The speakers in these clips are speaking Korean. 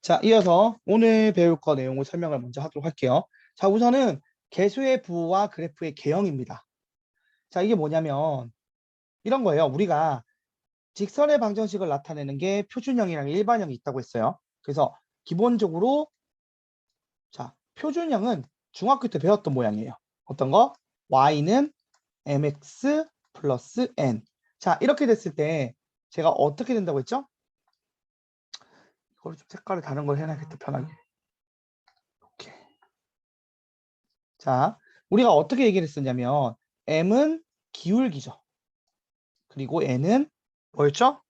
자, 이어서 오늘 배울 거 내용을 설명을 먼저 하도록 할게요. 자, 우선은 개수의 부호와 그래프의 개형입니다. 자, 이게 뭐냐면 이런 거예요. 우리가 직선의 방정식을 나타내는 게 표준형이랑 일반형이 있다고 했어요. 그래서 기본적으로 자, 표준형은 중학교 때 배웠던 모양이에요. 어떤 거? y는 mx 플러스 n. 자, 이렇게 됐을 때 제가 어떻게 된다고 했죠? 이걸 좀 색깔을 다른 걸 해놔야겠다, 편하게. 이렇게. 자, 우리가 어떻게 얘기를 했었냐면 m은 기울기죠. 그리고 n은 뭐였죠?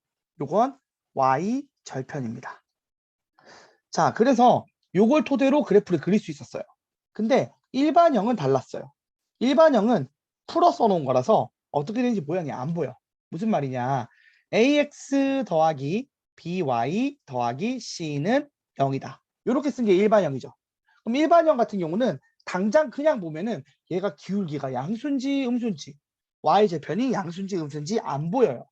요건 y 절편입니다. 자, 그래서 요걸 토대로 그래프를 그릴 수 있었어요. 근데 일반형은 달랐어요. 일반형은 풀어 써놓은 거라서 어떻게 되는지 모양이 안 보여. 무슨 말이냐? ax 더하기 by 더하기 c는 0이다. 이렇게 쓴 게 일반형이죠. 그럼 일반형 같은 경우는 당장 그냥 보면은 얘가 기울기가 양수인지 음수인지 y절편이 양수인지 음수인지 안 보여요.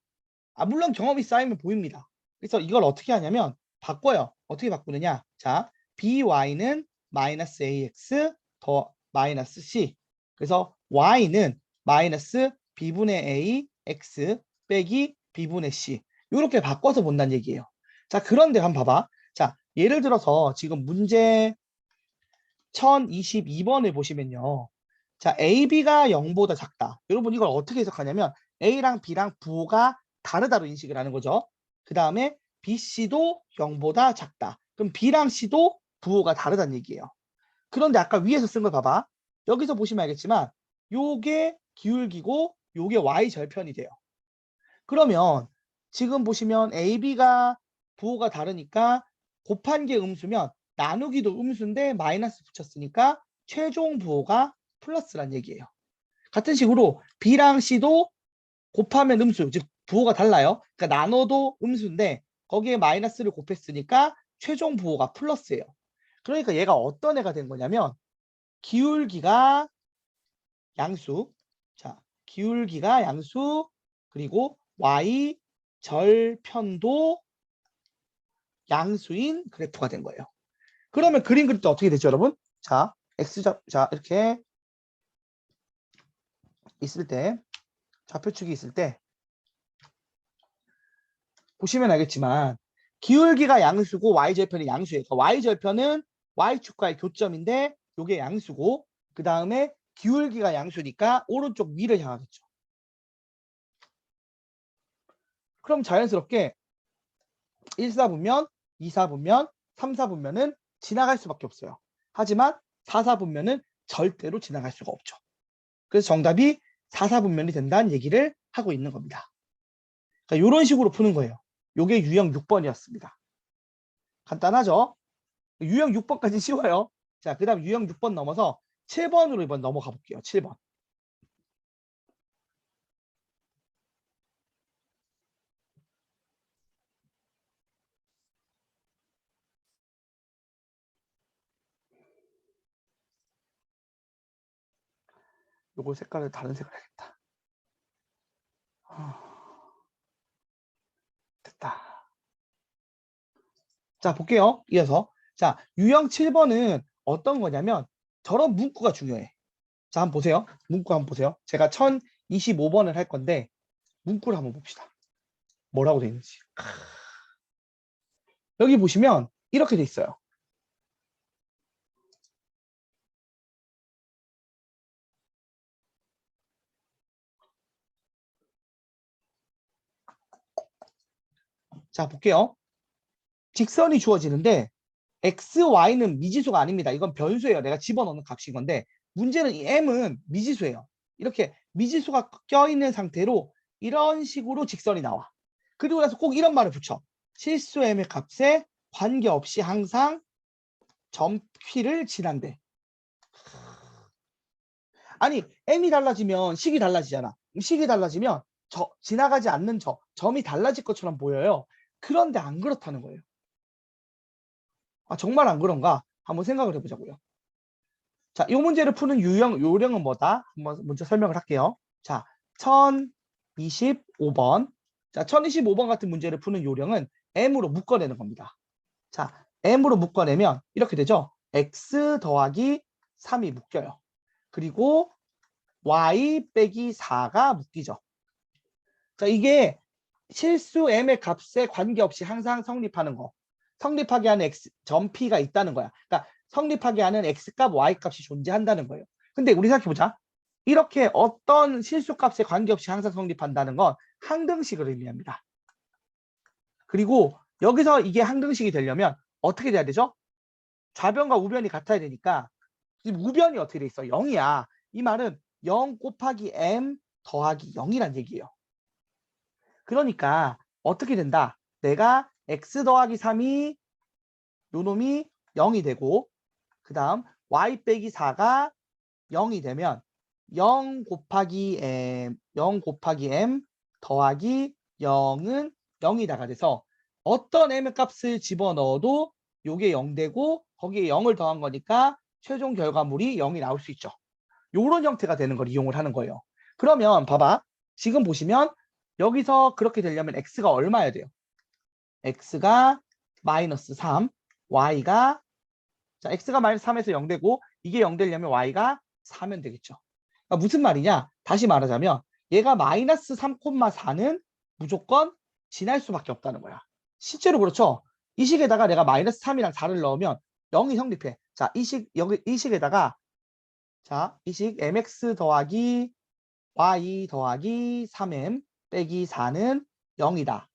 물론 경험이 쌓이면 보입니다. 그래서 이걸 어떻게 하냐면 바꿔요. 어떻게 바꾸느냐? 자, by는 마이너스 ax 더 마이너스 c. 그래서 y는 마이너스 b분의 a x 빼기 b분의 c. 이렇게 바꿔서 본다는 얘기예요. 자, 그런데 한번 봐봐. 자, 예를 들어서 지금 문제 1022번을 보시면요. 자, AB가 0보다 작다. 여러분 이걸 어떻게 해석하냐면 A랑 B랑 부호가 다르다로 인식을 하는 거죠. 그 다음에 BC도 0보다 작다. 그럼 B랑 C도 부호가 다르다는 얘기예요. 그런데 아까 위에서 쓴 걸 봐봐. 여기서 보시면 알겠지만 요게 기울기고 요게 Y절편이 돼요. 그러면 지금 보시면 AB가 부호가 다르니까 곱한 게 음수면 나누기도 음수인데 마이너스 붙였으니까 최종 부호가 플러스란 얘기예요. 같은 식으로 B랑 C도 곱하면 음수, 즉 부호가 달라요. 그러니까 나눠도 음수인데 거기에 마이너스를 곱했으니까 최종 부호가 플러스예요. 그러니까 얘가 어떤 애가 된 거냐면 기울기가 양수, 자, 기울기가 양수, 그리고 y 절편도 양수인 그래프가 된 거예요. 그러면 그림 그릴 때 어떻게 되죠, 여러분? 자, 자, 이렇게 있을 때, 좌표축이 있을 때, 보시면 알겠지만, 기울기가 양수고 y절편이 양수예요. 그러니까 y절편은 y축과의 교점인데, 요게 양수고, 그 다음에 기울기가 양수니까 오른쪽 위를 향하겠죠. 그럼 자연스럽게 1사분면, 2사분면, 3사분면은 지나갈 수밖에 없어요. 하지만 4사분면은 절대로 지나갈 수가 없죠. 그래서 정답이 4사분면이 된다는 얘기를 하고 있는 겁니다. 그러니까 이런 식으로 푸는 거예요. 이게 유형 6번이었습니다. 간단하죠? 유형 6번까지 쉬워요. 자, 그 다음 유형 6번 넘어서 7번으로 이번 넘어가 볼게요. 7번. 요거 색깔을 다른 색으로 해야겠다. 됐다. 자, 볼게요. 이어서. 자, 유형 7번은 어떤 거냐면 저런 문구가 중요해. 자, 한번 보세요. 문구 한번 보세요. 제가 1025번을 할 건데 문구를 한번 봅시다. 뭐라고 되어 있는지. 여기 보시면 이렇게 돼 있어요. 자, 볼게요. 직선이 주어지는데 x, y는 미지수가 아닙니다. 이건 변수예요. 내가 집어넣는 값인 건데 문제는 이 m은 미지수예요. 이렇게 미지수가 껴있는 상태로 이런 식으로 직선이 나와. 그리고 나서 꼭 이런 말을 붙여. 실수 m의 값에 관계없이 항상 점 P를 지난대. 아니 m이 달라지면 식이 달라지잖아. 식이 달라지면 지나가지 않는 점이 달라질 것처럼 보여요. 그런데 안 그렇다는 거예요. 정말 안 그런가? 한번 생각을 해보자고요. 자, 이 문제를 푸는 요령은 뭐다? 한번 먼저 설명을 할게요. 자, 1025번. 자, 1025번 같은 문제를 푸는 요령은 m으로 묶어내는 겁니다. 자, m으로 묶어내면 이렇게 되죠. x 더하기 3이 묶여요. 그리고 y 빼기 4가 묶이죠. 자, 이게 실수 m의 값에 관계없이 항상 성립하는 거. 성립하게 하는 x 점 p가 있다는 거야. 그러니까 성립하게 하는 x값, y값이 존재한다는 거예요. 근데 우리 생각해보자. 이렇게 어떤 실수값에 관계없이 항상 성립한다는 건 항등식을 의미합니다. 그리고 여기서 이게 항등식이 되려면 어떻게 돼야 되죠? 좌변과 우변이 같아야 되니까 지금 우변이 어떻게 돼 있어? 0이야. 이 말은 0 곱하기 m 더하기 0이란 얘기예요. 그러니까 어떻게 된다? 내가 x 더하기 3이 요 놈이 0이 되고 그 다음 y 빼기 4가 0이 되면 0 곱하기 m 더하기 0은 0이다가 돼서 어떤 m 값을 집어넣어도 요게 0 되고 거기에 0을 더한 거니까 최종 결과물이 0이 나올 수 있죠. 요런 형태가 되는 걸 이용을 하는 거예요. 그러면 봐봐. 지금 보시면 여기서 그렇게 되려면 x가 얼마여야 돼요? x가 마이너스 3, y가 자 x가 마이너스 3에서 0 되고 이게 0 되려면 y가 4면 되겠죠. 그러니까 무슨 말이냐? 다시 말하자면 얘가 마이너스 3,4는 무조건 지날 수밖에 없다는 거야. 실제로 그렇죠? 이 식에다가 내가 마이너스 3이랑 4를 넣으면 0이 성립해. 자, 여기 이 식에다가 자, 이 식 mx 더하기 y 더하기 3m 빼기 4는 0이다.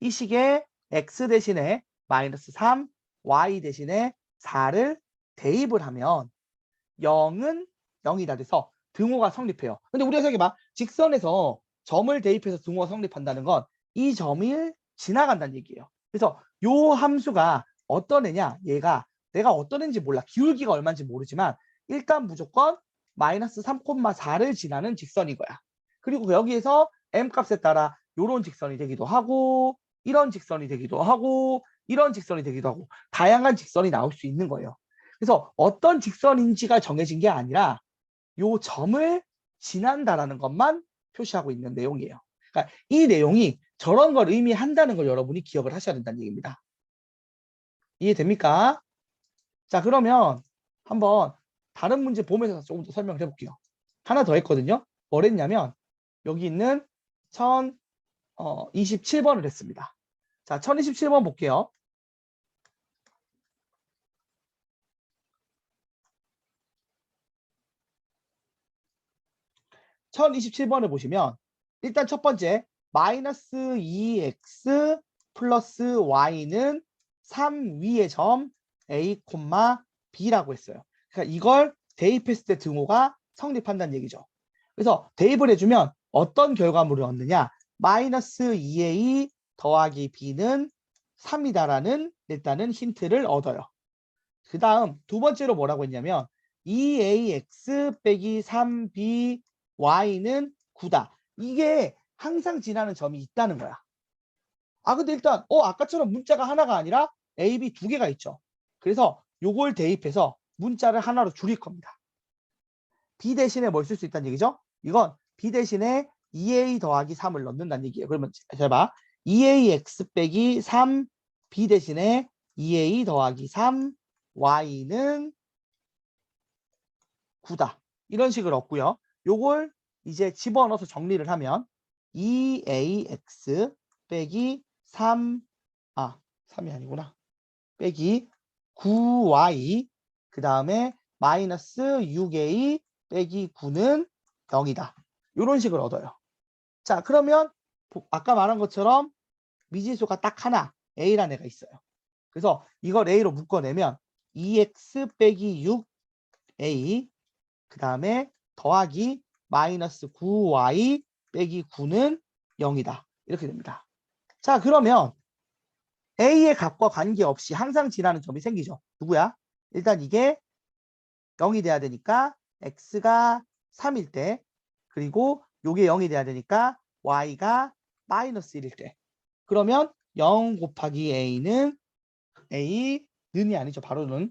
이 식에 x 대신에 마이너스 3, y 대신에 4를 대입을 하면 0은 0이다 돼서 등호가 성립해요. 근데 우리가 생각해봐. 직선에서 점을 대입해서 등호가 성립한다는 건 이 점을 지나간다는 얘기예요. 그래서 요 함수가 어떤 애냐? 얘가 내가 어떤 애인지 몰라. 기울기가 얼마인지 모르지만 일단 무조건 마이너스 3,4를 지나는 직선인 거야. 그리고 여기에서 m 값에 따라 요런 직선이 되기도 하고 이런 직선이 되기도 하고 이런 직선이 되기도 하고 다양한 직선이 나올 수 있는 거예요. 그래서 어떤 직선인지가 정해진 게 아니라 요 점을 지난다라는 것만 표시하고 있는 내용이에요. 그러니까 이 내용이 저런 걸 의미한다는 걸 여러분이 기억을 하셔야 된다는 얘기입니다. 이해됩니까? 자, 그러면 한번 다른 문제 보면서 조금 더 설명을 해볼게요. 하나 더 했거든요. 뭘 했냐면 여기 있는 1027번을 했습니다. 자, 1027번 볼게요. (1027번을) 보시면 일단 첫 번째 마이너스 2x 플러스 y는 3 위의 점 a, b라고 했어요. 그러니까 이걸 대입했을 때 등호가 성립한다는 얘기죠. 그래서 대입을 해주면 어떤 결과물을 얻느냐? 마이너스 2a 더하기 b는 3이다라는 일단은 힌트를 얻어요. 그 다음 두 번째로 뭐라고 했냐면 2ax 빼기 3by는 9다. 이게 항상 지나는 점이 있다는 거야. 아 근데 일단 아까처럼 문자가 하나가 아니라 a, b 두 개가 있죠. 그래서 요걸 대입해서 문자를 하나로 줄일 겁니다. b 대신에 뭘 쓸 수 있다는 얘기죠? 이건 b 대신에 2a 더하기 3을 넣는다는 얘기예요. 그러면 잘 봐. 2ax 빼기 3b 대신에 2a 더하기 3 y는 9다. 이런 식으로 얻고요. 요걸 이제 집어넣어서 정리를 하면 2ax 빼기 3이 아니구나. 빼기 9y 그 다음에 마이너스 6a 빼기 9는 0이다. 이런 식을 얻어요. 자, 그러면 아까 말한 것처럼 미지수가 딱 하나 a라는 애가 있어요. 그래서 이걸 a로 묶어내면 2x 빼기 6a 그 다음에 더하기 마이너스 9y 빼기 9는 0이다. 이렇게 됩니다. 자, 그러면 a의 값과 관계없이 항상 지나는 점이 생기죠. 누구야? 일단 이게 0이 돼야 되니까 x가 3일 때 그리고 요게 0이 돼야 되니까 y가 마이너스 1일 때 그러면 0 곱하기 a는이 아니죠. 바로는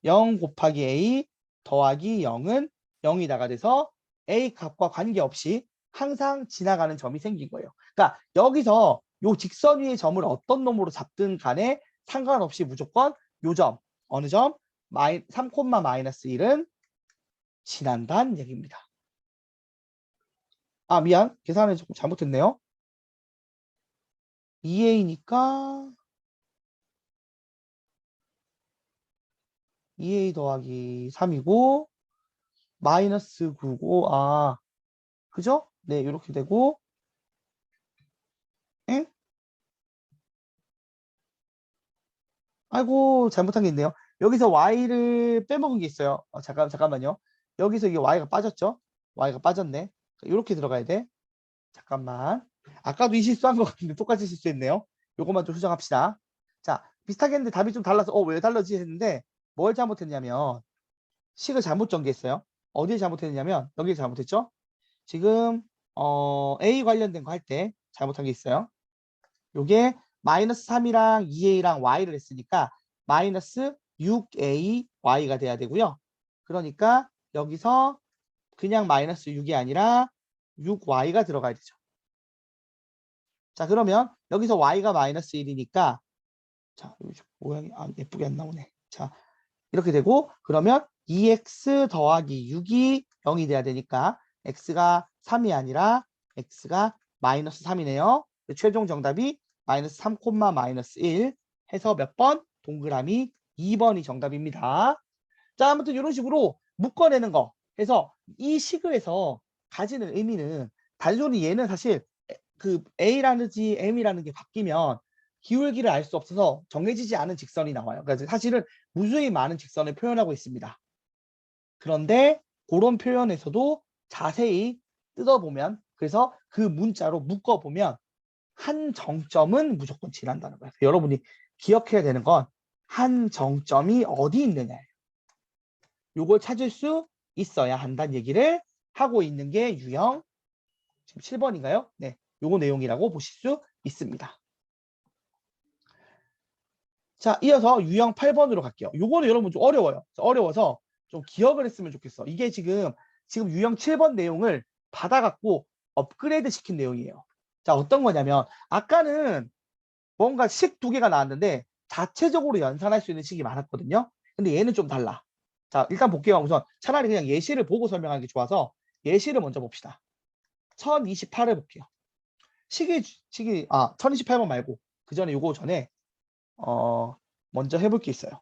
0 곱하기 a 더하기 0은 0이다가 돼서 a 값과 관계없이 항상 지나가는 점이 생긴 거예요. 그러니까 여기서 요 직선 위의 점을 어떤 놈으로 잡든 간에 상관없이 무조건 요 점, 어느 점? 3, 마이너스 1은 지난다는 얘기입니다. 아, 미안. 계산을 조금 잘못했네요. 2a니까 2a 더하기 3이고 마이너스 9고 그죠? 네, 이렇게 되고 엥? 아이고, 잘못한 게 있네요. 여기서 y를 빼먹은 게 있어요. 잠깐만요. 여기서 이게 y가 빠졌죠? y가 빠졌네. 이렇게 들어가야 돼. 잠깐만. 아까도 이 실수한 것 같은데 똑같이 실수했네요. 요것만 좀 수정합시다. 자, 비슷하게 했는데 답이 좀 달라서 왜 달라지 했는데 뭘 잘못했냐면 식을 잘못 전개했어요. 어디에 잘못했냐면 여기에 잘못했죠? 지금 A 관련된 거 할 때 잘못한 게 있어요. 요게 마이너스 3이랑 2a랑 y를 했으니까 마이너스 6ay가 돼야 되고요. 그러니까 여기서 그냥 마이너스 6이 아니라 6y가 들어가야 되죠. 자, 그러면 여기서 y가 마이너스 1이니까 자, 모양이 예쁘게 안 나오네. 자, 이렇게 되고 그러면 2x 더하기 6이 0이 돼야 되니까 x가 3이 아니라 x가 마이너스 3이네요. 최종 정답이 마이너스 3, 마이너스 1 해서 몇 번? 동그라미 2번이 정답입니다. 자, 아무튼 이런 식으로 묶어내는 거 해서 이 식에서 가지는 의미는 단순히 얘는 사실 그 A라든지 M이라는 게 바뀌면 기울기를 알 수 없어서 정해지지 않은 직선이 나와요. 그래서 사실은 무수히 많은 직선을 표현하고 있습니다. 그런데 그런 표현에서도 자세히 뜯어보면 그래서 그 문자로 묶어보면 한 정점은 무조건 지난다는 거예요. 여러분이 기억해야 되는 건 한 정점이 어디 있느냐예요. 요걸 찾을 수 있어야 한다는 얘기를 하고 있는 게 유형 지금 7번인가요? 네, 요거 내용이라고 보실 수 있습니다. 자, 이어서 유형 8번으로 갈게요. 요거는 여러분 좀 어려워요. 어려워서 좀 기억을 했으면 좋겠어. 이게 지금 유형 7번 내용을 받아갖고 업그레이드 시킨 내용이에요. 자, 어떤 거냐면 아까는 뭔가 식 두 개가 나왔는데 자체적으로 연산할 수 있는 식이 많았거든요. 근데 얘는 좀 달라. 자, 일단 볼게요. 우선 차라리 그냥 예시를 보고 설명하는 게 좋아서 예시를 먼저 봅시다. 1028을 볼게요. 1028번 말고 그 전에 요거 전에 먼저 해볼 게 있어요.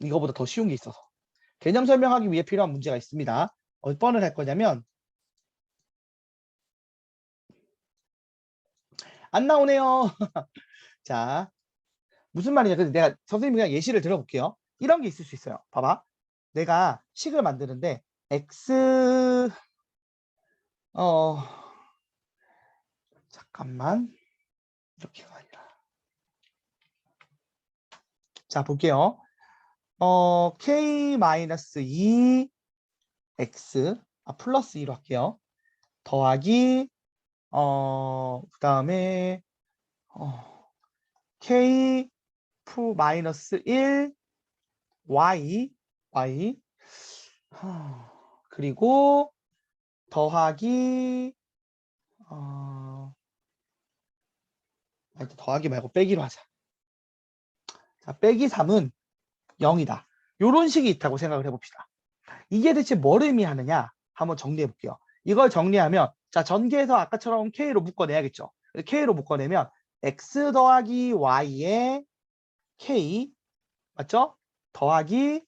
이거보다 더 쉬운 게 있어서. 개념 설명하기 위해 필요한 문제가 있습니다. 몇 번을 할 거냐면 안 나오네요. 자, 무슨 말이냐. 그래서 내가 선생님이 그냥 예시를 들어볼게요. 이런 게 있을 수 있어요. 봐봐. 내가 식을 만드는데 x 잠깐만 이렇게가 아니라 자 볼게요. k-2 x 플러스 2로 할게요. 더하기 그 다음에 k 마이너스 1 y 그리고 더하기 더하기 말고 빼기로 하자. 자, 빼기 3은 0이다. 요런 식이 있다고 생각을 해봅시다. 이게 대체 뭘 의미하느냐? 한번 정리해 볼게요. 이걸 정리하면 자, 전개해서 아까처럼 k로 묶어내야겠죠. k로 묶어내면 x 더하기 y의 k 맞죠? 더하기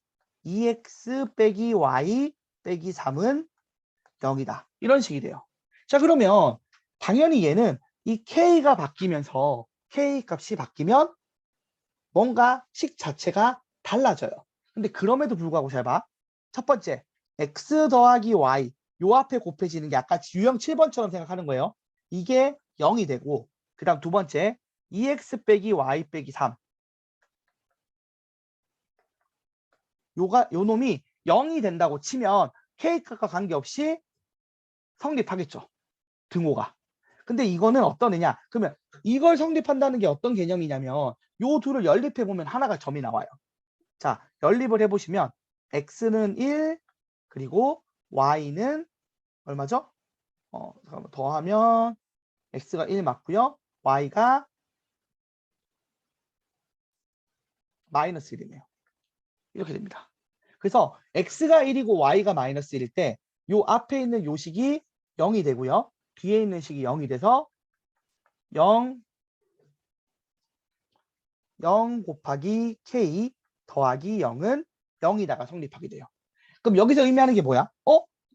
2x 빼기 y 빼기 3은 0이다. 이런 식이 돼요. 자, 그러면 당연히 얘는 이 k가 바뀌면서 k 값이 바뀌면 뭔가 식 자체가 달라져요. 근데 그럼에도 불구하고 잘 봐. 첫 번째, x 더하기 y 요 앞에 곱해지는 게 아까 유형 7번처럼 생각하는 거예요. 이게 0이 되고 그 다음 두 번째 2x 빼기 y 빼기 3 요 놈이 0이 된다고 치면 k값과 관계없이 성립하겠죠. 등호가. 근데 이거는 어떤 애냐? 그러면 이걸 성립한다는 게 어떤 개념이냐면 요 둘을 연립해 보면 하나가 점이 나와요. 자, 연립을 해보시면 x는 1 그리고 y는 얼마죠? 잠깐만 더하면 x가 1 맞고요. y가 마이너스 1이네요. 이렇게 됩니다. 그래서 x가 1이고 y가 마이너스 1일 때 요 앞에 있는 요 식이 0이 되고요. 뒤에 있는 식이 0이 돼서 0 곱하기 k 더하기 0은 0이다가 성립하게 돼요. 그럼 여기서 의미하는 게 뭐야?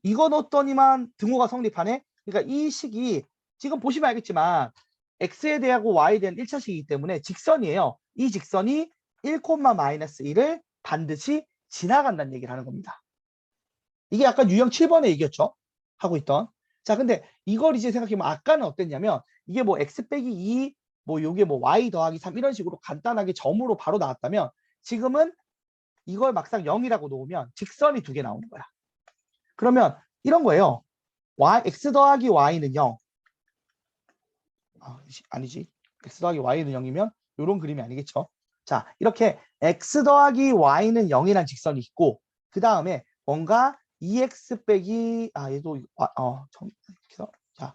이거 넣었더니만 등호가 성립하네? 그러니까 이 식이 지금 보시면 알겠지만 x에 대하고 y에 대한 1차식이기 때문에 직선이에요. 이 직선이 1, 마이너스 1을 반드시 지나간다는 얘기를 하는 겁니다. 이게 아까 유형 7번의 얘기였죠? 하고 있던. 자, 근데 이걸 이제 생각해보면 아까는 어땠냐면 이게 뭐 x 빼기 2, 뭐 요게 뭐 y 더하기 3 이런 식으로 간단하게 점으로 바로 나왔다면 지금은 이걸 막상 0이라고 놓으면 직선이 두 개 나오는 거야. 그러면 이런 거예요. x 더하기 y는 0. 아니지. x 더하기 y는 0이면 이런 그림이 아니겠죠. 자, 이렇게 x 더하기 y는 0이라는 직선이 있고 그 다음에 뭔가 2x 빼기 얘도 자,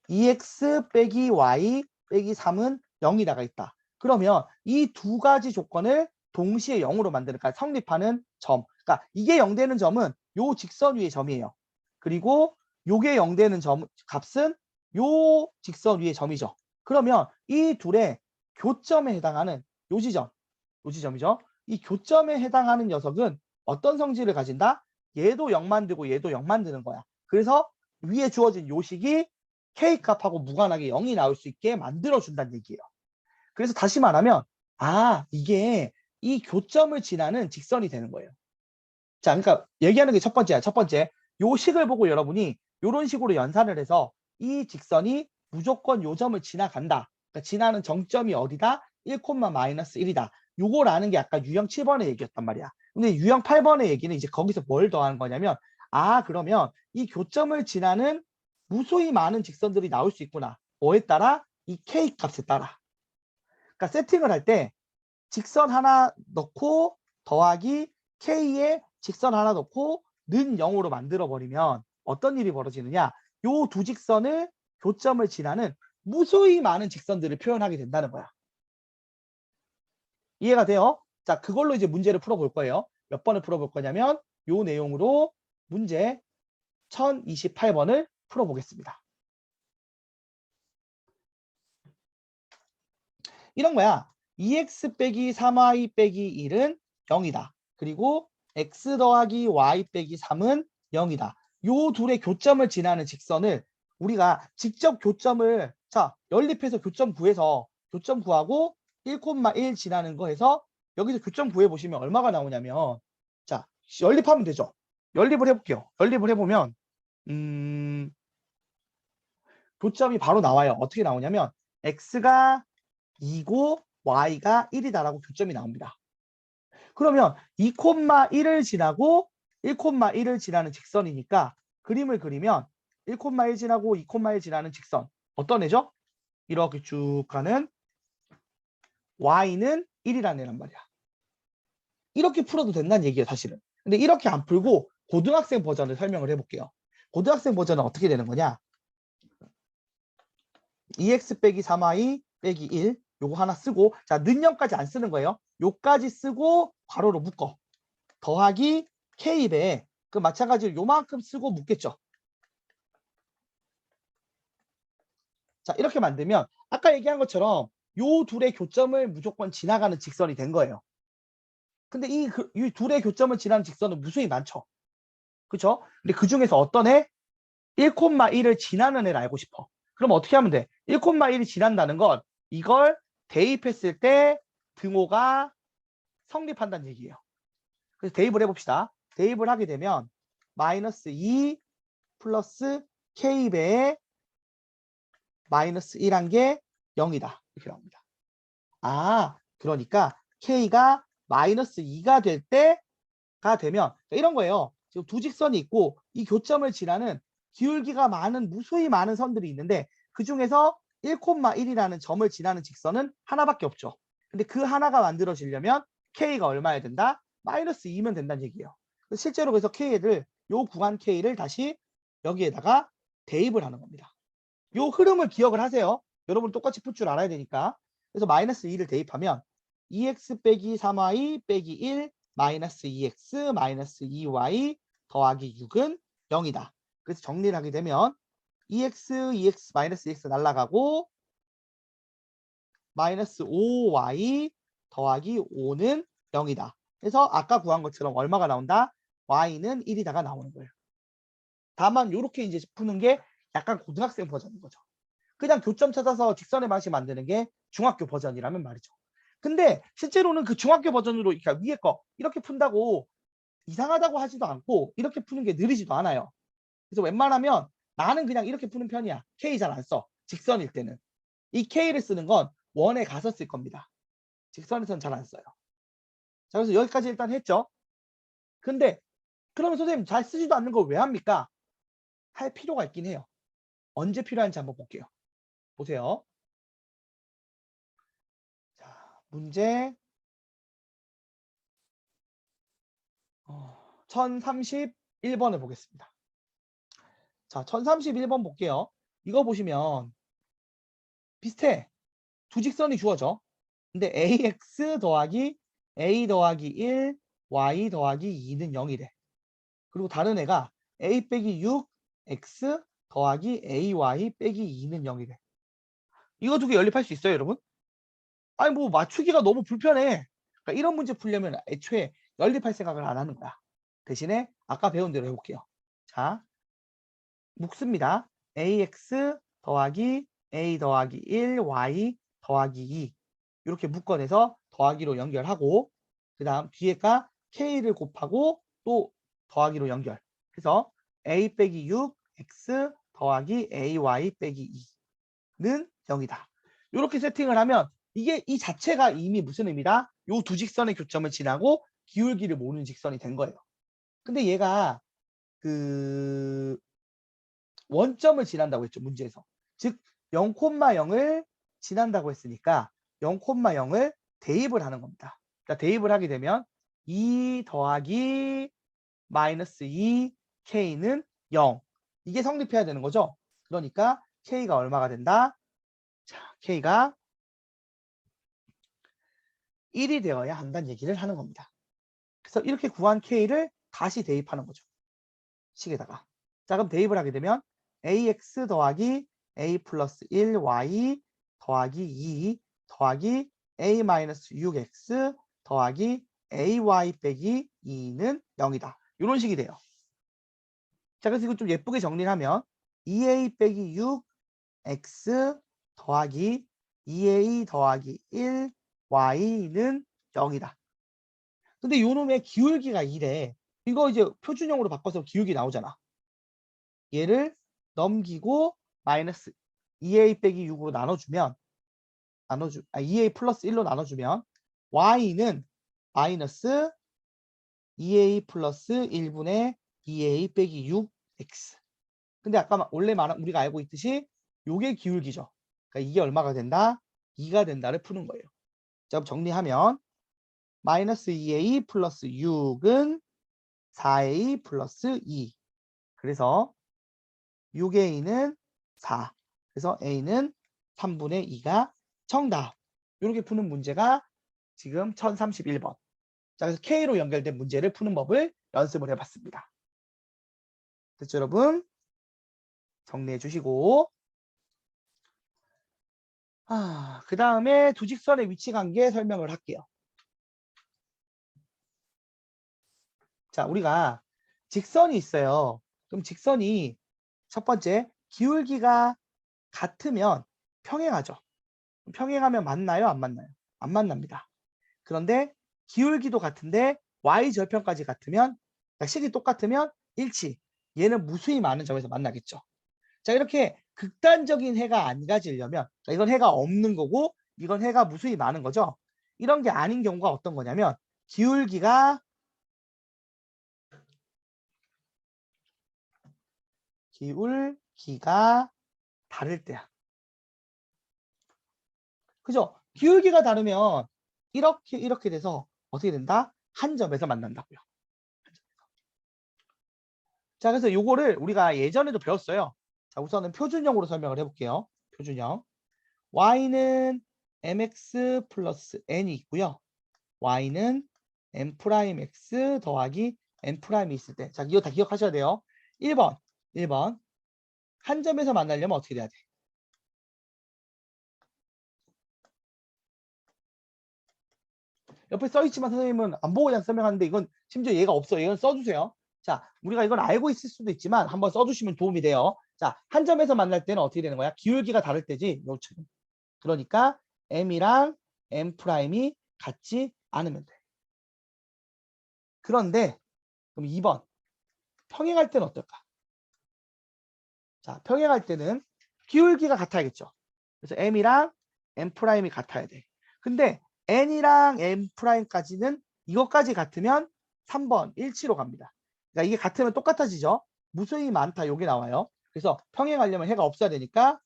2x 빼기 y 빼기 3은 0이다가 있다. 그러면 이 두 가지 조건을 동시에 0으로 만드니까 성립하는 점. 그러니까 이게 0 되는 점은 요 직선 위의 점이에요. 그리고 요게 0 되는 점 값은 요 직선 위의 점이죠. 그러면 이 둘의 교점에 해당하는 요 지점이죠. 이 교점에 해당하는 녀석은 어떤 성질을 가진다? 얘도 0 만들고 얘도 0 만드는 거야. 그래서 위에 주어진 요 식이 k 값하고 무관하게 0이 나올 수 있게 만들어준다는 얘기예요. 그래서 다시 말하면 이게 이 교점을 지나는 직선이 되는 거예요. 자, 그러니까 얘기하는 게 첫 번째야. 첫 번째, 요 식을 보고 여러분이 이런 식으로 연산을 해서 이 직선이 무조건 요 점을 지나간다. 그러니까 지나는 정점이 어디다? 1, 마이너스 1이다. 요거라는 게 아까 유형 7번의 얘기였단 말이야. 근데 유형 8번의 얘기는 이제 거기서 뭘 더하는 거냐면 그러면 이 교점을 지나는 무수히 많은 직선들이 나올 수 있구나. 뭐에 따라? 이 k 값에 따라. 그러니까 세팅을 할 때 직선 하나 넣고 더하기 k에 직선 하나 넣고 는 0으로 만들어 버리면 어떤 일이 벌어지느냐? 요 두 직선을 교점을 지나는 무수히 많은 직선들을 표현하게 된다는 거야. 이해가 돼요? 자, 그걸로 이제 문제를 풀어볼 거예요. 몇 번을 풀어볼 거냐면 요 내용으로 문제 1028번을 풀어보겠습니다. 이런 거야. 2x 빼기 3y 빼기 1은 0이다. 그리고 x 더하기 y 빼기 3은 0이다. 요 둘의 교점을 지나는 직선을 우리가 직접 교점을 연립해서 교점 구해서 교점 구하고 1,1 지나는 거 해서 여기서 교점 구해 보시면 얼마가 나오냐면 연립하면 되죠. 연립을 해볼게요. 연립을 해보면 교점이 바로 나와요. 어떻게 나오냐면 x가 2고 y가 1이다라고 교점이 나옵니다. 그러면 2,1을 지나고 1,1을 지나는 직선이니까 그림을 그리면 1,1 지나고 2,1 지나는 직선 어떤 애죠? 이렇게 쭉 가는 y는 1이라는 애란 말이야. 이렇게 풀어도 된다는 얘기예요, 사실은. 근데 이렇게 안 풀고 고등학생 버전을 설명을 해볼게요. 고등학생 버전은 어떻게 되는 거냐? 2x 빼기 3y 빼기 1 요거 하나 쓰고 는 0까지 안 쓰는 거예요. 요까지 쓰고 괄호로 묶어. 더하기 k배 그 마찬가지로 요만큼 쓰고 묶겠죠. 자, 이렇게 만들면 아까 얘기한 것처럼 요 둘의 교점을 무조건 지나가는 직선이 된 거예요. 근데 이 둘의 교점을 지나는 직선은 무수히 많죠. 그렇죠? 근데 그 중에서 어떤 애? 1,1을 지나는 애를 알고 싶어. 그럼 어떻게 하면 돼? 1,1이 지난다는 건 이걸 대입했을 때 등호가 성립한다는 얘기예요. 그래서 대입을 해봅시다. 대입을 하게 되면 마이너스 2 플러스 k배의 마이너스 1한 게 0이다. 이렇게 나옵니다. 그러니까 k가 마이너스 2가 될 때가 되면 이런 거예요. 지금 두 직선이 있고 이 교점을 지나는 기울기가 많은 무수히 많은 선들이 있는데 그 중에서 1,1이라는 점을 지나는 직선은 하나밖에 없죠. 근데 그 하나가 만들어지려면 k가 얼마야 된다? 마이너스 2면 된다는 얘기예요. 실제로 그래서 k를 요 구간 k를 다시 여기에다가 대입을 하는 겁니다. 요 흐름을 기억을 하세요. 여러분 똑같이 풀 줄 알아야 되니까. 그래서 마이너스 2를 대입하면 2x 빼기 3y 빼기 1 마이너스 2x 마이너스 2y 더하기 6은 0이다. 그래서 정리를 하게 되면 2x 마이너스 2x 날라가고 마이너스 5y 더하기 5는 0이다. 그래서 아까 구한 것처럼 얼마가 나온다? y는 1이다가 나오는 거예요. 다만 이렇게 이제 푸는 게 약간 고등학생 버전인 거죠. 그냥 교점 찾아서 직선의 방식 만드는 게 중학교 버전이라면 말이죠. 근데 실제로는 그 중학교 버전으로 그러니까 위에 거 이렇게 푼다고 이상하다고 하지도 않고 이렇게 푸는 게 느리지도 않아요. 그래서 웬만하면 나는 그냥 이렇게 푸는 편이야. K 잘 안 써. 직선일 때는. 이 K를 쓰는 건 원에 가서 쓸 겁니다. 직선에서는 잘 안 써요. 자, 그래서 여기까지 일단 했죠. 근데 그러면 선생님 잘 쓰지도 않는 걸 왜 합니까? 할 필요가 있긴 해요. 언제 필요한지 한번 볼게요. 보세요. 자, 문제 1031번을 보겠습니다. 자, 1031번 볼게요. 이거 보시면 비슷해. 두 직선이 주어져. 근데 ax 더하기 a 더하기 1, y 더하기 2는 0이래. 그리고 다른 애가 a 빼기 6, x 더하기 ay 빼기 2는 0이래. 이거 두 개 연립할 수 있어요, 여러분? 아니 뭐 맞추기가 너무 불편해. 그러니까 이런 문제 풀려면 애초에 연립할 생각을 안 하는 거야. 대신에 아까 배운 대로 해볼게요. 자, 묶습니다. ax 더하기 a 더하기 1, y 더하기 2 이렇게 묶어내서 더하기로 연결하고 그 다음 뒤에가 k를 곱하고 또 더하기로 연결. 그래서 a 빼기 6, x 더하기 ay 빼기 2는 0이다. 이렇게 세팅을 하면 이게 이 자체가 이미 무슨 의미다? 요 두 직선의 교점을 지나고 기울기를 모르는 직선이 된 거예요. 근데 얘가 그 원점을 지난다고 했죠, 문제에서. 즉 0,0을 지난다고 했으니까 0,0을 대입을 하는 겁니다. 그러니까 대입을 하게 되면 2 더하기 마이너스 2 k는 0. 이게 성립해야 되는 거죠. 그러니까 k가 얼마가 된다? 자, k가 1이 되어야 한다는 얘기를 하는 겁니다. 그래서 이렇게 구한 k를 다시 대입하는 거죠. 식에다가. 자, 그럼 대입을 하게 되면 ax 더하기 a 플러스 1y 더하기 2 더하기 a 마이너스 6x 더하기 ay 빼기 2는 0이다. 이런 식이 돼요. 자, 그래서 이거 좀 예쁘게 정리를 하면 2a 빼기 6x 더하기 2a 더하기 1y는 0이다. 근데 요놈의 기울기가 2래. 이거 이제 표준형으로 바꿔서 기울기 나오잖아. 얘를 넘기고 마이너스 2a 빼기 6으로 나눠주면 2a 플러스 1로 나눠주면 y는 마이너스 2a 플러스 1분의 2a 빼기 6x. 근데 아까 원래 우리가 알고 있듯이 요게 기울기죠. 그러니까 이게 얼마가 된다? 2가 된다를 푸는 거예요. 자, 그럼 정리하면 마이너스 2a 플러스 6은 4a 플러스 2. 그래서 6a는 4. 그래서 a는 3분의 2가 정답. 이렇게 푸는 문제가 지금 1031번. 자, 그래서 K로 연결된 문제를 푸는 법을 연습을 해봤습니다. 됐죠, 여러분? 정리해 주시고. 그 다음에 두 직선의 위치 관계 설명을 할게요. 자, 우리가 직선이 있어요. 그럼 직선이 첫 번째 기울기가 같으면 평행하죠. 평행하면 맞나요? 안 맞나요? 안 만납니다. 그런데 기울기도 같은데 y절편까지 같으면 그러니까 식이 똑같으면 일치. 얘는 무수히 많은 점에서 만나겠죠. 자, 이렇게 극단적인 해가 안 가지려면 그러니까 이건 해가 없는 거고 이건 해가 무수히 많은 거죠. 이런 게 아닌 경우가 어떤 거냐면 기울기가 다를 때야. 그죠? 기울기가 다르면 이렇게 돼서 어떻게 된다? 한 점에서 만난다고요. 자, 그래서 요거를 우리가 예전에도 배웠어요. 자, 우선은 표준형으로 설명을 해볼게요. 표준형. y는 mx 플러스 n이 있고요. y는 m 프라임 x 더하기 n 프라임이 있을 때. 자, 이거 다 기억하셔야 돼요. 1번. 한 점에서 만나려면 어떻게 돼야 돼? 옆에 써있지만 선생님은 안 보고 그냥 설명하는데 이건 심지어 얘가 없어. 이건 써주세요. 자, 우리가 이건 알고 있을 수도 있지만 한번 써주시면 도움이 돼요. 자, 한 점에서 만날 때는 어떻게 되는 거야? 기울기가 다를 때지. 요처럼. 그러니까 m이랑 m 프라임이 같지 않으면 돼. 그런데 그럼 2번 평행할 때는 어떨까? 자, 평행할 때는 기울기가 같아야겠죠. 그래서 m이랑 m 프라임이 같아야 돼. 근데 n이랑 m 프라임까지는 이것까지 같으면 3번 일치로 갑니다. 그러니까 이게 같으면 똑같아지죠. 무수히 많다 여기 나와요. 그래서 평행하려면 해가 없어야 되니까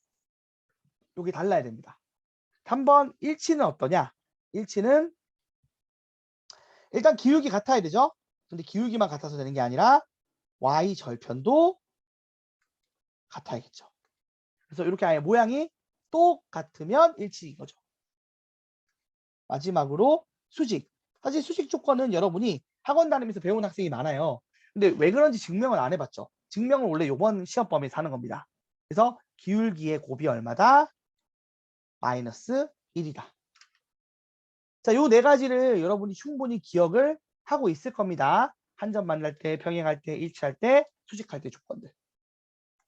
여기 달라야 됩니다. 3번 일치는 어떠냐? 일치는 일단 기울기 같아야 되죠. 근데 기울기만 같아서 되는 게 아니라 y 절편도 같아야겠죠. 그래서 이렇게 아예 모양이 똑같으면 일치인 거죠. 마지막으로 수직. 사실 수직 조건은 여러분이 학원 다니면서 배운 학생이 많아요. 근데 왜 그런지 증명을 안 해봤죠. 증명을 원래 이번 시험 범위에서 하는 겁니다. 그래서 기울기의 곱이 얼마다? 마이너스 1이다. 자, 요 네 가지를 여러분이 충분히 기억을 하고 있을 겁니다. 한 점 만날 때, 병행할 때, 일치할 때, 수직할 때 조건들.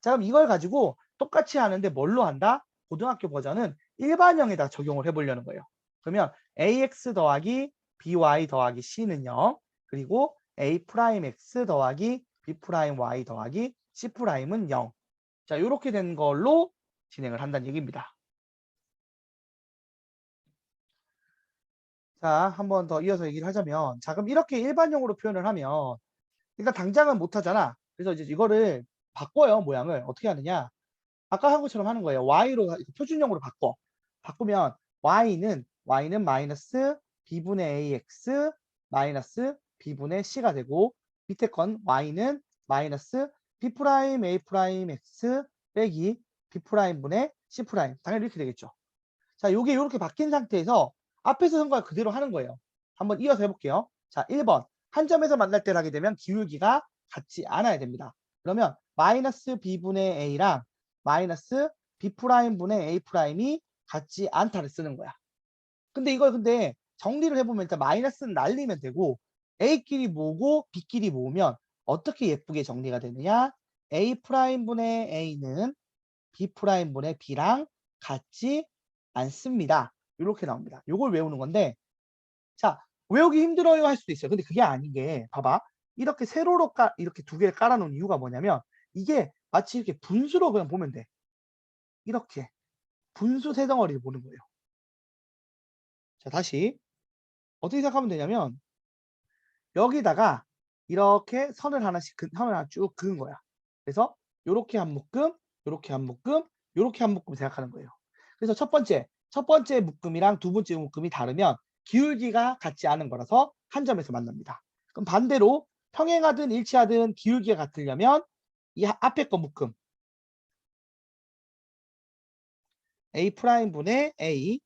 자, 그럼 이걸 가지고 똑같이 하는데 뭘로 한다? 고등학교 버전은 일반형에다 적용을 해보려는 거예요. 그러면 ax 더하기 by 더하기 c는 0, 그리고 a 프라임 x 더하기 b 프라임 y 더하기 c 프라임은 0. 자, 이렇게 된 걸로 진행을 한다는 얘기입니다. 자, 한 번 더 이어서 얘기를 하자면, 자, 그럼 이렇게 일반형으로 표현을 하면, 그러니까 당장은 못 하잖아. 그래서 이제 이거를 바꿔요, 모양을. 어떻게 하느냐? 아까 한 것처럼 하는 거예요. y로 표준형으로 바꾸면 y는 마이너스 b분의 ax 마이너스 b분의 c가 되고 밑에 건 y는 마이너스 b 프라임 a 프라임 x 빼기 b 프라임 분의 c 프라임 당연히 이렇게 되겠죠. 자, 요게 이렇게 바뀐 상태에서 앞에서 한 걸 그대로 하는 거예요. 한번 이어서 해볼게요. 자, 1번 한 점에서 만날 때 하게 되면 기울기가 같지 않아야 됩니다. 그러면 마이너스 b분의 a랑 마이너스 b 프라임 분의 a 프라임이 같지 않다를 쓰는 거야. 근데 이걸 정리를 해보면 일단 마이너스는 날리면 되고 a끼리 모으고 b끼리 모으면 어떻게 예쁘게 정리가 되느냐? a 프라임 분의 a는 b 프라임 분의 b랑 같지 않습니다. 이렇게 나옵니다. 이걸 외우는 건데, 자, 외우기 힘들어요 할 수도 있어요. 근데 그게 아닌 게, 봐봐. 이렇게 세로로 이렇게 두 개를 깔아놓은 이유가 뭐냐면, 이게 마치 이렇게 분수로 그냥 보면 돼. 이렇게. 분수 세 덩어리를 보는 거예요. 자, 다시. 어떻게 생각하면 되냐면, 여기다가 이렇게 선을 하나 쭉 그은 거야. 그래서 요렇게 한 묶음, 요렇게 한 묶음, 요렇게 한 묶음 생각하는 거예요. 그래서 첫 번째 묶음이랑 두 번째 묶음이 다르면 기울기가 같지 않은 거라서 한 점에서 만납니다. 그럼 반대로 평행하든 일치하든 기울기가 같으려면 이 앞에 거 묶음 a' 분의 a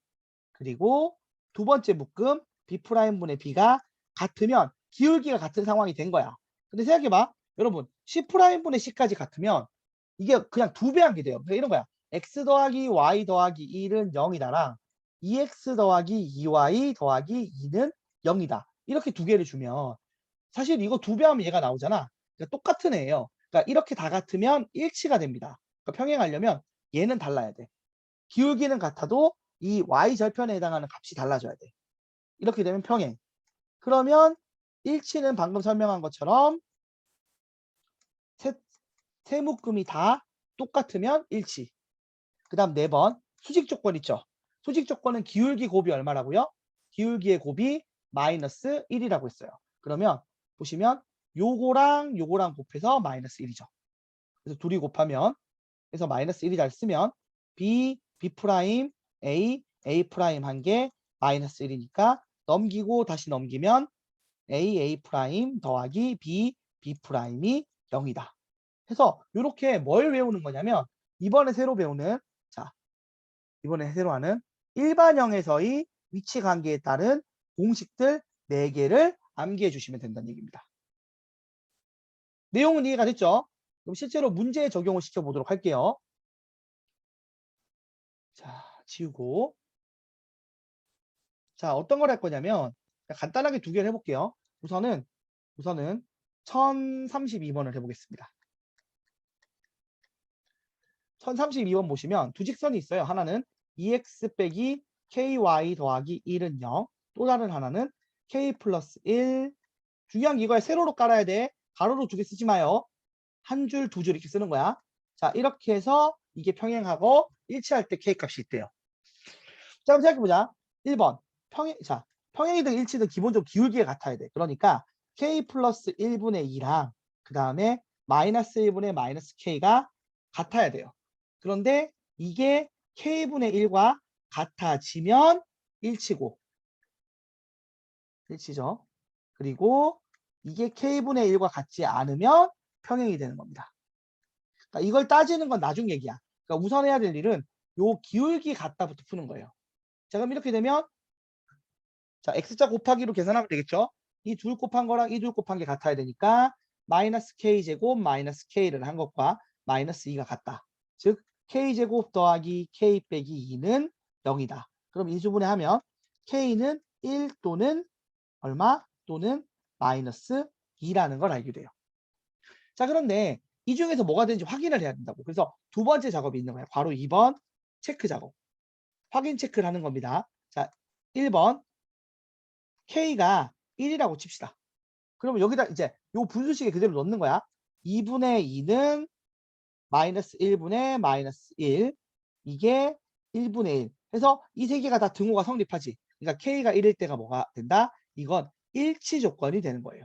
그리고 두 번째 묶음 b' 분의 b가 같으면 기울기가 같은 상황이 된 거야. 근데 생각해봐. 여러분 c' 분의 c까지 같으면 이게 그냥 두 배 한 게 돼요. 그러니까 이런 거야. x 더하기 y 더하기 1은 0이다랑 2x 더하기 2y 더하기 2는 0이다. 이렇게 두 개를 주면 사실 이거 두 배 하면 얘가 나오잖아. 그러니까 똑같은 애예요. 그러니까 이렇게 다 같으면 일치가 됩니다. 그러니까 평행하려면 얘는 달라야 돼. 기울기는 같아도 이 y절편에 해당하는 값이 달라져야 돼. 이렇게 되면 평행. 그러면 일치는 방금 설명한 것처럼 세 묶음이 다 똑같으면 일치. 그 다음 4번 수직 조건 있죠. 수직 조건은 기울기 곱이 얼마라고요? 기울기의 곱이 마이너스 1이라고 했어요. 그러면 보시면 요거랑 곱해서 마이너스 1이죠. 그래서 둘이 곱하면 그래서 마이너스 1이 잘 쓰면 b 프라임 a 프라임 한 개 마이너스 1이니까 넘기고 다시 넘기면 a 프라임 더하기 b 프라임이 0이다. 해서 이렇게 뭘 외우는 거냐면 이번에 새로 하는 일반형에서의 위치 관계에 따른 공식들 4개를 암기해 주시면 된다는 얘기입니다. 내용은 이해가 됐죠? 그럼 실제로 문제에 적용을 시켜보도록 할게요. 자, 지우고. 자, 어떤 걸 할 거냐면 간단하게 2개를 해볼게요. 우선은 1032번을 해보겠습니다. 1032번 보시면 두 직선이 있어요. 하나는 2x 빼기 ky 더하기 1은 0. 또 다른 하나는 k 플러스 1. 중요한 게 이거에 세로로 깔아야 돼. 가로로 2개 쓰지 마요. 한 줄, 2줄 이렇게 쓰는 거야. 자, 이렇게 해서 이게 평행하고 일치할 때 k 값이 있대요. 자, 그럼 생각해보자. 1번. 평행이든 일치든 기본적으로 기울기가 같아야 돼. 그러니까 k 플러스 1분의 2랑 그 다음에 마이너스 1분의 마이너스 k가 같아야 돼요. 그런데 이게 k분의 1과 같아지면 일치고, 일치죠. 그리고 이게 k분의 1과 같지 않으면 평행이 되는 겁니다. 그러니까 이걸 따지는 건 나중 얘기야. 그러니까 우선 해야 될 일은 요 기울기 같다부터 푸는 거예요. 자, 그럼 이렇게 되면 자, x자 곱하기로 계산하면 되겠죠? 이 둘 곱한 거랑 이 둘 곱한 게 같아야 되니까 마이너스 k제곱 마이너스 k를 한 것과 마이너스 2가 같다. 즉 k제곱 더하기 k 빼기 2는 0이다. 그럼 인수분해 하면 k는 1 또는 얼마 또는 마이너스 2라는 걸 알게 돼요. 자, 그런데 이 중에서 뭐가 되는지 확인을 해야 된다고. 그래서 두 번째 작업이 있는 거예요. 바로 2번 체크 작업. 확인 체크를 하는 겁니다. 자, 1번 k가 1이라고 칩시다. 그러면 여기다 이제 요 분수식에 그대로 넣는 거야. 2분의 2는 마이너스 1분의 마이너스 1. 이게 1분의 1. 그래서 이 세 개가 다 등호가 성립하지. 그러니까 k가 1일 때가 뭐가 된다? 이건 일치 조건이 되는 거예요.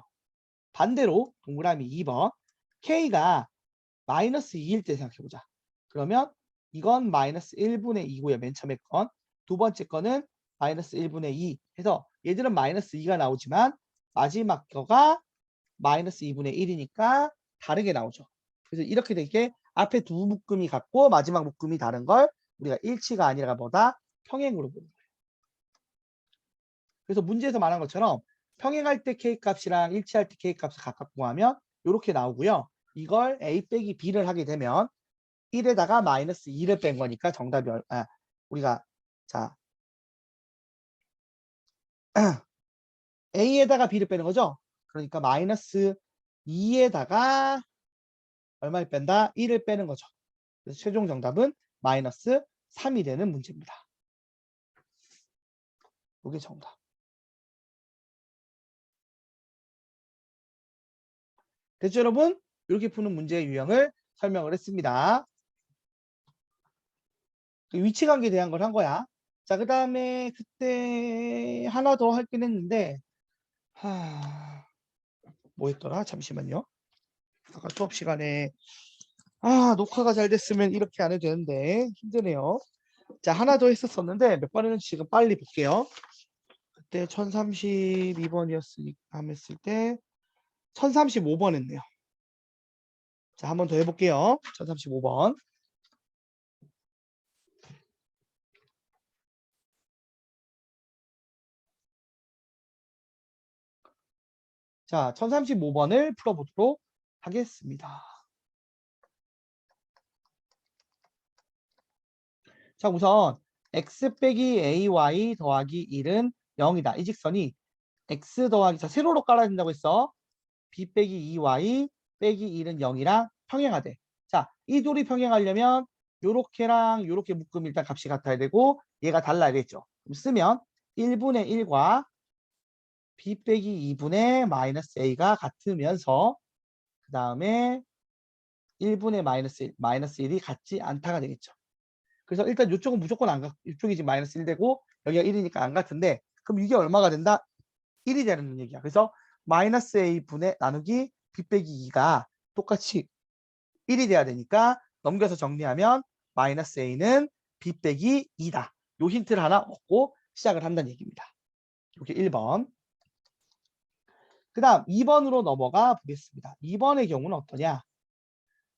반대로 동그라미 2번 k가 마이너스 2일 때 생각해보자. 그러면 이건 마이너스 1분의 2고요. 맨 처음에 건. 두 번째 거는 마이너스 1분의 2 해서 얘들은 마이너스 2가 나오지만 마지막 거가 마이너스 2분의 1이니까 다르게 나오죠. 그래서 이렇게 되게 앞에 두 묶음이 같고 마지막 묶음이 다른 걸 우리가 일치가 아니라 뭐다? 평행으로 보는 거예요. 그래서 문제에서 말한 것처럼 평행할 때 k값이랑 일치할 때 k값을 각각 구하면 이렇게 나오고요. 이걸 a 빼기 b를 하게 되면 1에다가 마이너스 2를 뺀 거니까 정답이 우리가 자 a에다가 b를 빼는 거죠. 그러니까 마이너스 2에다가 얼마를 뺀다? 1을 빼는 거죠. 그래서 최종 정답은 마이너스 3이 되는 문제입니다. 이게 정답. 됐죠, 여러분? 이렇게 푸는 문제의 유형을 설명을 했습니다. 위치관계에 대한 걸 한 거야. 자, 그 다음에 그때 하나 더 할긴 했는데 뭐 했더라? 잠시만요. 아까 수업 시간에 녹화가 잘 됐으면 이렇게 안 해도 되는데 힘드네요. 자, 하나 더 했었었는데 몇 번 했는지 지금 빨리 볼게요. 그때 1032번이었으니까 했을 때 1035번 했네요. 자, 한 번 더 해볼게요. 1035번. 자, 1035번을 풀어보도록 하겠습니다. 자, 우선 x 빼기 ay 더하기 1은 0이다. 이 직선이 x 더하기, 자, 세로로 깔아야 된다고 했어. b 빼기 2y 빼기 1은 0이랑 평행하대. 자, 이 둘이 평행하려면 요렇게랑 요렇게 묶음 일단 값이 같아야 되고 얘가 달라야겠죠. 그럼 쓰면 1분의 1과 b 빼기 2분의 마이너스 a가 같으면서 그 다음에 1분의 마이너스 1, 마이너스 1이 같지 않다가 되겠죠. 그래서 일단 이쪽은 무조건 안 같, 이쪽이 지금 마이너스 1 되고 여기가 1이니까 안 같은데 그럼 이게 얼마가 된다? 1이 되는 얘기야. 그래서 마이너스 a 분의 나누기 b 빼기 2가 똑같이 1이 돼야 되니까 넘겨서 정리하면 마이너스 a는 b 빼기 2다. 요 힌트를 하나 얻고 시작을 한다는 얘기입니다. 이렇게 1번. 그 다음 2번으로 넘어가 보겠습니다. 2번의 경우는 어떠냐?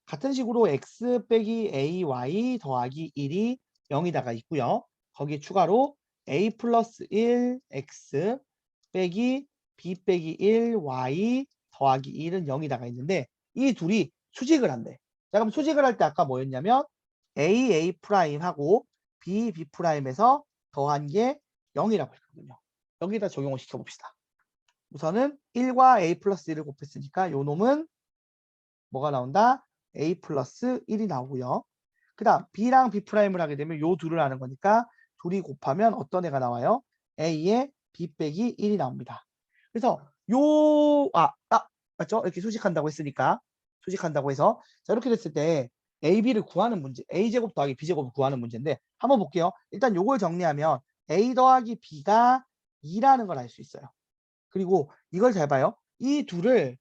같은 식으로 x 빼기 ay 더하기 1이 0이다가 있고요. 거기에 추가로 a 플러스 1 x 빼기 b 빼기 1 y 더하기 1은 0이다가 있는데 이 둘이 수직을 한대. 자, 그럼 수직을 할 때 아까 뭐였냐면 a 프라임하고 b 프라임에서 더한 게 0이라고 했거든요. 여기다 적용을 시켜봅시다. 우선은 1과 a 플러스 1을 곱했으니까 요 놈은 뭐가 나온다? a 플러스 1이 나오고요. 그 다음 b랑 b 프라임을 하게 되면 요 둘을 하는 거니까 둘이 곱하면 어떤 애가 나와요? a에 b 빼기 1이 나옵니다. 그래서 맞죠? 이렇게 수직한다고 했으니까 수직한다고 해서 자 이렇게 됐을 때 ab를 구하는 문제, a제곱 더하기 b제곱을 구하는 문제인데 한번 볼게요. 일단 요걸 정리하면 a 더하기 b가 2라는 걸 알 수 있어요. 그리고 이걸 잘 봐요. 이 둘을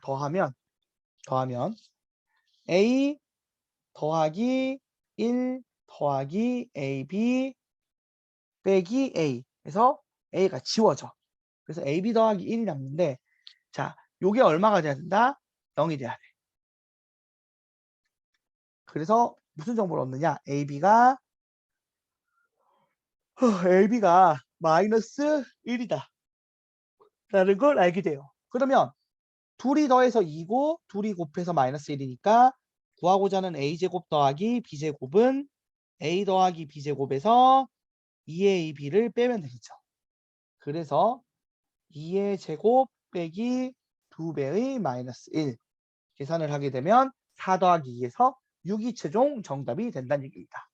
더하면 a 더하기 1 더하기 ab 빼기 a 해서 a가 지워져. 그래서 ab 더하기 1이 남는데 자 요게 얼마가 돼야 된다? 0이 돼야 돼. 그래서 무슨 정보를 얻느냐? ab가 마이너스 1이다 라는 걸 알게 돼요. 그러면 둘이 더해서 2고 둘이 곱해서 마이너스 1이니까 구하고자 하는 a제곱 더하기 b제곱은 a 더하기 b제곱에서 2ab를 빼면 되겠죠. 그래서 2의 제곱 빼기 2배의 마이너스 1 계산을 하게 되면 4 더하기 2에서 6이 최종 정답이 된다는 얘기입니다.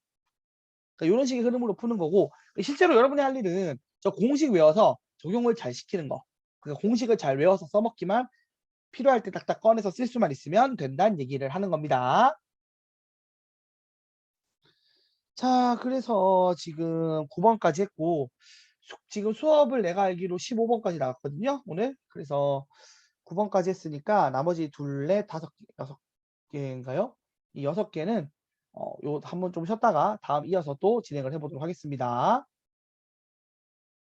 그러니까 이런 식의 흐름으로 푸는 거고 실제로 여러분이 할 일은 저 공식 외워서 적용을 잘 시키는 거. 그러니까 공식을 잘 외워서 써먹기만 필요할 때 딱딱 꺼내서 쓸 수만 있으면 된다는 얘기를 하는 겁니다. 자, 그래서 지금 9번까지 했고 지금 수업을 내가 알기로 15번까지 나갔거든요, 오늘. 그래서 9번까지 했으니까 나머지 둘레 6개인가요? 이 6개는 요 한번 좀 쉬었다가 다음 이어서 또 진행을 해보도록 하겠습니다.